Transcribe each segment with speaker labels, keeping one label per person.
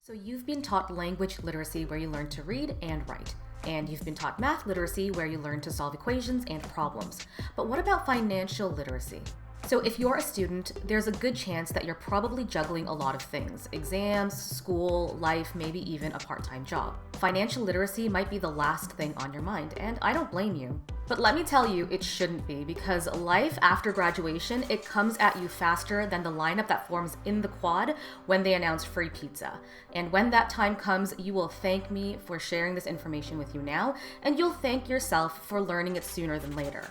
Speaker 1: So you've been taught language literacy where you learn to read and write. And you've been taught math literacy where you learn to solve equations and problems. But what about financial literacy? So if you're a student, there's a good chance that you're probably juggling a lot of things: exams, school, life, maybe even a part-time job. Financial literacy might be the last thing on your mind, and I don't blame you. But let me tell you, it shouldn't be, because life after graduation, it comes at you faster than the lineup that forms in the quad when they announce free pizza. And when that time comes, you will thank me for sharing this information with you now, and you'll thank yourself for learning it sooner than later.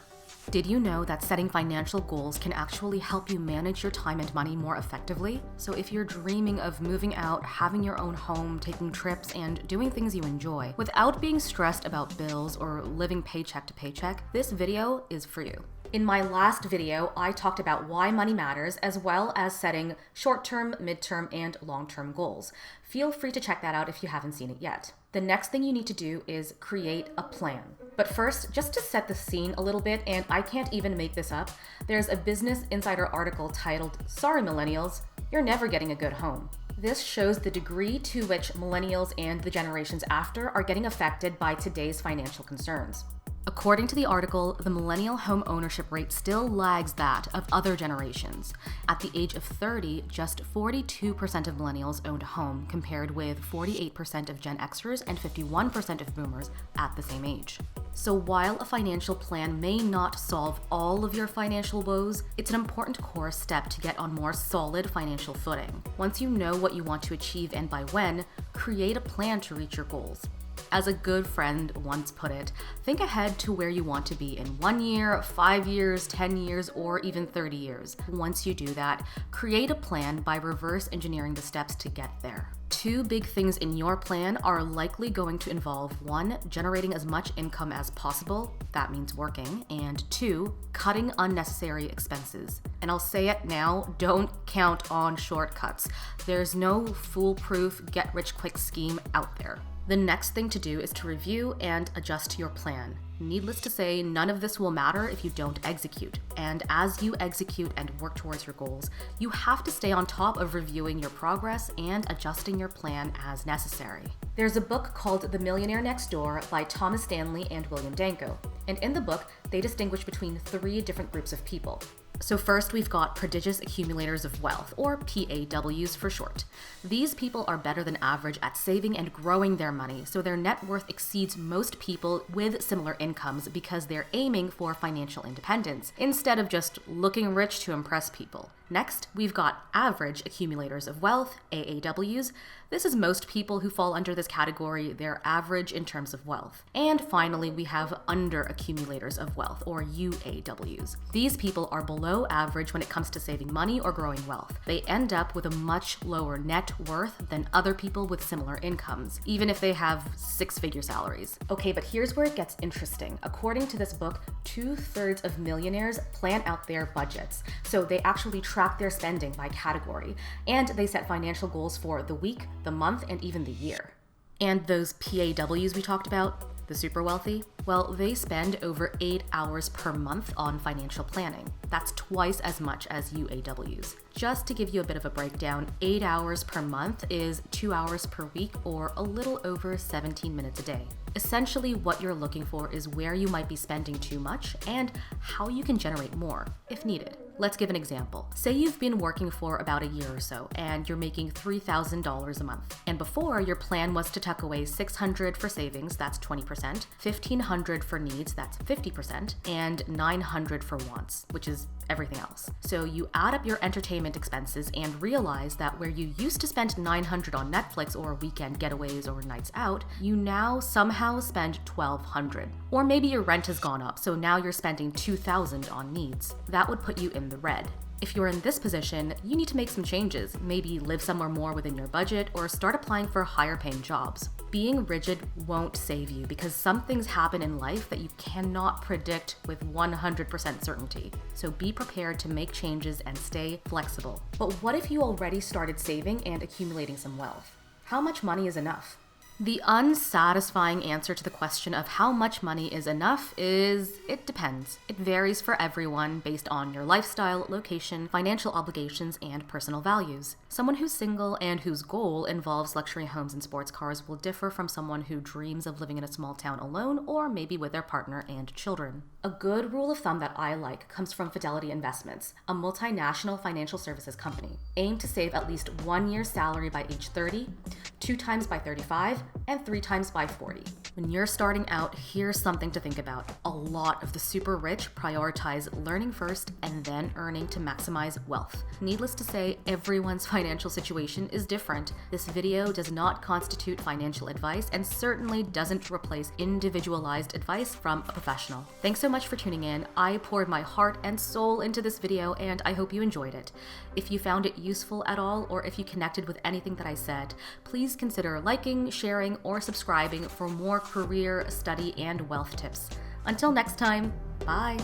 Speaker 1: Did you know that setting financial goals can actually help you manage your time and money more effectively? So if you're dreaming of moving out, having your own home, taking trips, and doing things you enjoy without being stressed about bills or living paycheck to paycheck, this video is for you. In my last video, I talked about why money matters, as well as setting short-term, mid-term, and long-term goals. Feel free to check that out if you haven't seen it yet. The next thing you need to do is create a plan. But first, just to set the scene a little bit, and I can't even make this up, there's a Business Insider article titled, "Sorry Millennials, You're Never Getting a Good Home." This shows the degree to which millennials and the generations after are getting affected by today's financial concerns. According to the article, the millennial home ownership rate still lags that of other generations. At the age of 30, just 42% of millennials owned a home, compared with 48% of Gen Xers and 51% of boomers at the same age. So while a financial plan may not solve all of your financial woes, it's an important core step to get on more solid financial footing. Once you know what you want to achieve and by when, create a plan to reach your goals. As a good friend once put it, think ahead to where you want to be in 1 year, 5 years, 10 years, or even 30 years. Once you do that, create a plan by reverse engineering the steps to get there. Two big things in your plan are likely going to involve: 1, generating as much income as possible, that means working, and 2, cutting unnecessary expenses. And I'll say it now, don't count on shortcuts. There's no foolproof get-rich-quick scheme out there. The next thing to do is to review and adjust to your plan. Needless to say, none of this will matter if you don't execute. And as you execute and work towards your goals, you have to stay on top of reviewing your progress and adjusting your plan as necessary. There's a book called The Millionaire Next Door by Thomas Stanley and William Danko. And in the book, they distinguish between 3 different groups of people. So first, we've got prodigious accumulators of wealth, or PAWs for short. These people are better than average at saving and growing their money, so their net worth exceeds most people with similar incomes because they're aiming for financial independence, instead of just looking rich to impress people. Next, we've got average accumulators of wealth, AAWs. This is most people who fall under this category. They're average in terms of wealth. And finally, we have under accumulators of wealth, or UAWs. These people are below average when it comes to saving money or growing wealth. They end up with a much lower net worth than other people with similar incomes, even if they have 6-figure salaries. Okay, but here's where it gets interesting. According to this book, 2/3 of millionaires plan out their budgets. So they actually track their spending by category, and they set financial goals for the week, the month, and even the year. And those PAWs we talked about, the super wealthy, well, they spend over 8 hours per month on financial planning. That's twice as much as UAWs. Just to give you a bit of a breakdown, 8 hours per month is 2 hours per week, or a little over 17 minutes a day. Essentially, what you're looking for is where you might be spending too much and how you can generate more, if needed. Let's give an example. Say you've been working for about a year or so, and you're making $3,000 a month. And before, your plan was to tuck away $600 for savings, that's 20%, $1,500 for needs, that's 50%, and $900 for wants, which is everything else. So you add up your entertainment expenses and realize that where you used to spend $900 on Netflix or weekend getaways or nights out, you now somehow spend $1,200. Or maybe your rent has gone up, so now you're spending $2,000 on needs. That would put you in the red. If you're in this position, you need to make some changes, maybe live somewhere more within your budget or start applying for higher paying jobs. Being rigid won't save you because some things happen in life that you cannot predict with 100% certainty. So be prepared to make changes and stay flexible. But what if you already started saving and accumulating some wealth? How much money is enough? The unsatisfying answer to the question of how much money is enough is it depends. It varies for everyone based on your lifestyle, location, financial obligations, and personal values. Someone who's single and whose goal involves luxury homes and sports cars will differ from someone who dreams of living in a small town alone or maybe with their partner and children. A good rule of thumb that I like comes from Fidelity Investments, a multinational financial services company. Aim to save at least 1 year's salary by age 30, 2 times by 35, and 3 times by 40. When you're starting out, here's something to think about. A lot of the super rich prioritize learning first and then earning to maximize wealth. Needless to say, everyone's financial situation is different. This video does not constitute financial advice and certainly doesn't replace individualized advice from a professional. Thanks so much for tuning in. I poured my heart and soul into this video and I hope you enjoyed it. If you found it useful at all or if you connected with anything that I said, please consider liking, sharing, or subscribing for more career, study, and wealth tips. Until next time, bye!